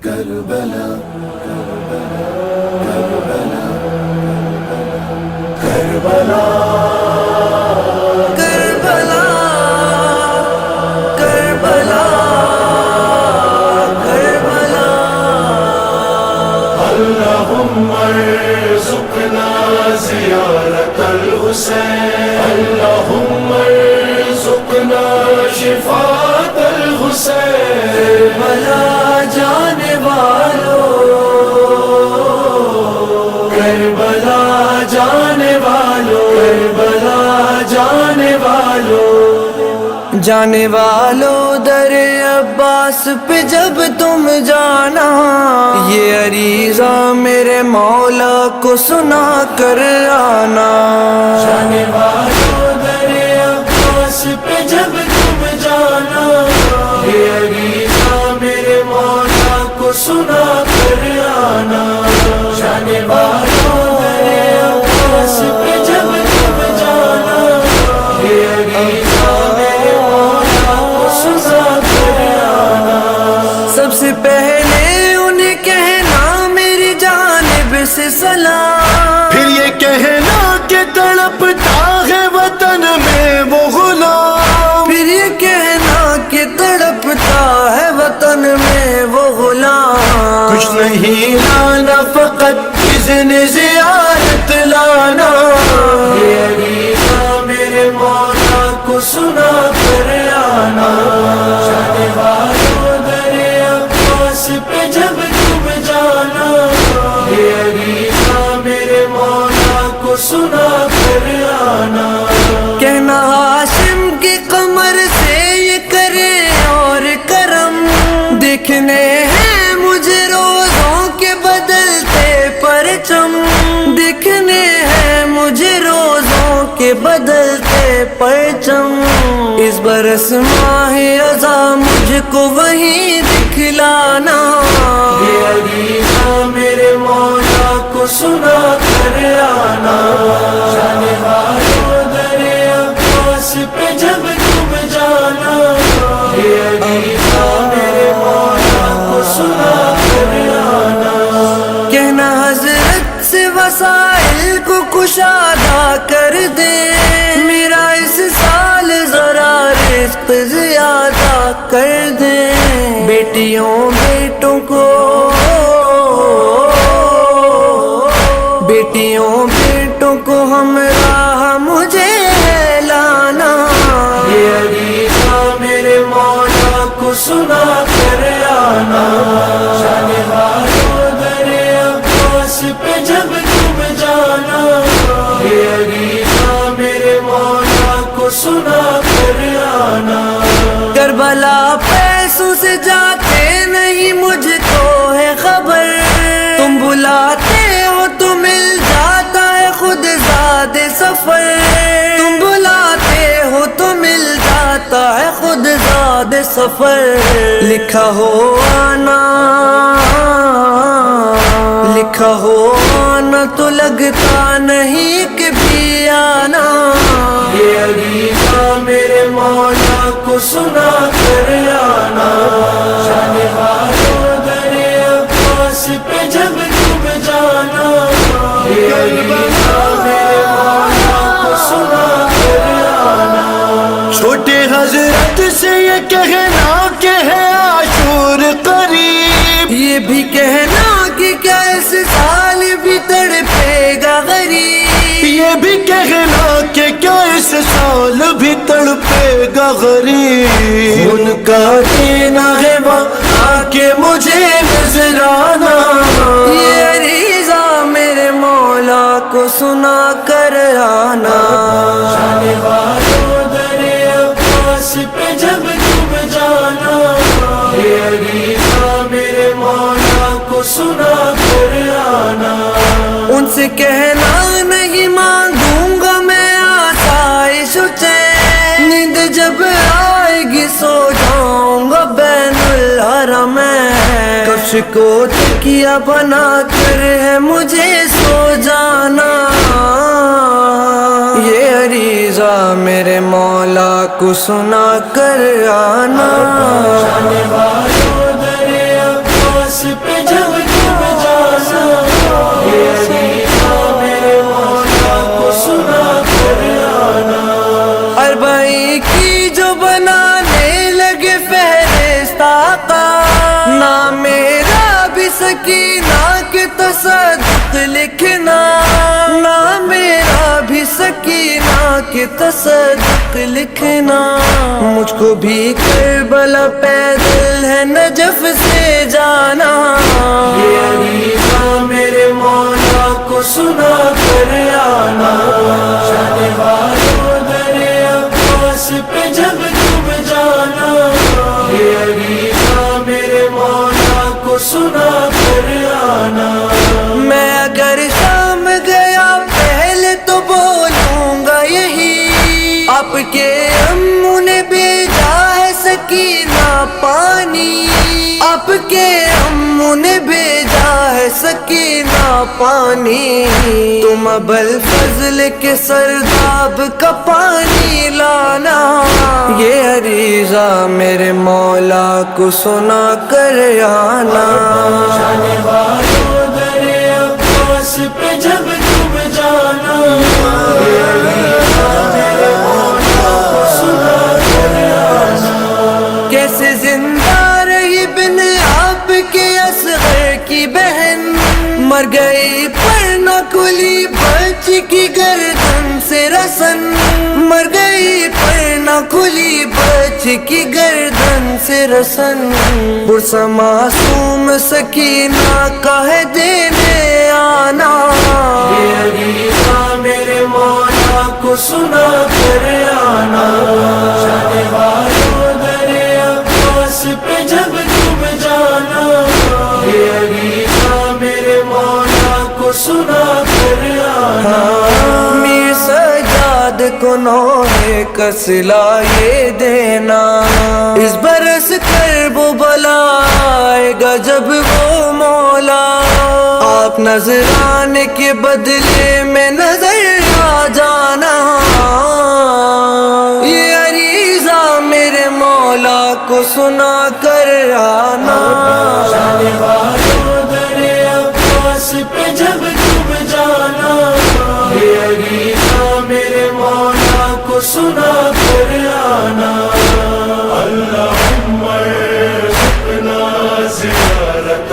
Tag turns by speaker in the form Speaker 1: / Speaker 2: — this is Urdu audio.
Speaker 1: کربلا کربلا کربلا کربلا کربلا کربلا اللہم ارزقنا زیارت الحسین اللہم ارزقنا شفاعت الحسین کربلا جانے والوں کربلا جانے والوں کربلا جانے والوں در عباس پہ جب تم جانا یہ عریضہ میرے مولا کو سنا کر آنا جانے والوں در عباس پہ جب تم جانا یہ عریضہ میرے مولا کو سنا کر آنا جانے والوں در عباس پہ جب تم جانا یہ عریضہ میرے مولا کو سنا کر آنا سب سے پہلے انہیں کہنا میری جانب سے سلام
Speaker 2: پھر یہ کہنا کہ تڑپتا ہے وطن میں وہ غلام
Speaker 1: پھر یہ کہنا کہ تڑپتا ہے وطن میں وہ غلام
Speaker 2: کچھ نہیں لانا فقط اذن زیارت لانا
Speaker 1: یہ عریضہ میرے مولا کو سنا کر آنا جانے والوں در عباس پہ جب تم جانا یہ عریضہ میرے مولا کو سنا کر آنا کہنا ہاشم کی قمر سے یہ کرے اور کرم دیکھنے ہیں مجھے روزوں کے بدلتے پرچم دیکھنے ہیں مجھے روزوں کے بدلتے پرچم اس برس ماہ اذا مجھ کو وہیں دکھلانا یہ عریضہ میرے مولا کو سنا کر آنا جانے والوں در عباس پہ جب تم جانا یہ عریضہ میرے مولا کو سنا کر آنا کہنا حضرت سے وسائل کو کشادہ کر دے میرا اس سال ذرا رزق زیادہ کر دے بیٹیوں بیٹوں کو بیٹیوں بیٹوں کو ہمراہ مجھے لانا یہ عریضہ میرے مولا کو سنا کر آنا جانے والوں در عباس پہ جب تم جانا یہ عریضہ میرے مولا کو سنا کر آنا کربلا پیسوں سے جاتے نہیں مجھ کو ہے خبر تم بلاتے ہو تو مل جاتا ہے خود زاد سفر تم بلاتے ہو تو مل جاتا ہے خود زاد سفر لکھا ہو آنا لکھا ہو آنا تو لگتا نہیں کہ بھی آنا یہ عریضہ میرے مولا کو سنا کر آنا جانے والوں در عباس پہ جب تم جانا یہ عریضہ میرے مولا کو سنا کر آنا
Speaker 2: چھوٹے حضرت سے یہ کہنا کہ ہے عاشور قریب
Speaker 1: یہ بھی کہنا کہ کیا اس سال بھی تڑپے گا غریب
Speaker 2: یہ بھی کہنا کہ کیا اس سال بھی تڑپے گا غریب
Speaker 1: ان کا دینا ہے وہاں آ کے مجھے نظر آنا یہ عریضہ میرے مولا کو سنا کر آنا جانے والوں در عباس پہ جب تم جانا یہ عریضہ میرے مولا کو سنا کر آنا ان سے کہنا نہیں مانگوں گا میں آسائش چین نیند جب آئے گی سو جاؤں گا بین الحرمین کفش کو تکیہ بنا کر ہے مجھے سو جانا یہ عریضہ میرے مولا کو سنا کر آنا جانے والوں در عباس سکینہ کے تصدق لکھنا، نام میرا بھی سکینہ کے تصدق لکھنا، مجھ کو بھی کربلا پیدل ہے نجف سے جانا، یہ عریضہ میرے مولا کو سنا کر آنا، شان والو در عباس پہ جب تم جانا، یہ عریضہ میرے مولا کو سنا کر آنا، میں اگر شام گیا پہلے تو بولوں گا یہی، آپ کے امو نے بھیجا ہے سکینہ پانی، آپ کے امو نے بھیجا ہے سکینہ پانی، تم ابل فضل کے سرداب کا پانی لانا، یہ عریضہ میرے مولا کو سنا کر آنا، شان والو در عباس پہ جب تم جانا، یہ عریضہ میرے مولا کو سنا کر آنا، کیسے زندہ رہی بن آپ کے اصغر کی بہن، مر گئی پر نہ کھلی بچی کی گردن سے رسن، مر گئی پر نہ کھلی بچی کی گردن سے رسن، پرسا معصوم سکینہ کا ہے دینے آنا، یہ عریضہ میرے مولا کو سنا کر آنا، شان والو در عباس پہ جب تم جانا، یہ عریضہ میرے مولا کو سنا کر آنا، میر سجاد کو نوحے کا صلہ یہ دینا، اس برس کرب و بلا آئے گا جب وہ مولا، آپ نظر آنے کے بدلے میں نظر آ جانا، یہ عریضہ میرے مولا کو سنا کر آنا، شان والو در عباس پہ جب تم جانا، یہ عریضہ میرے مولا کو سنا کر آنا، اللہم ارزقنا زیارت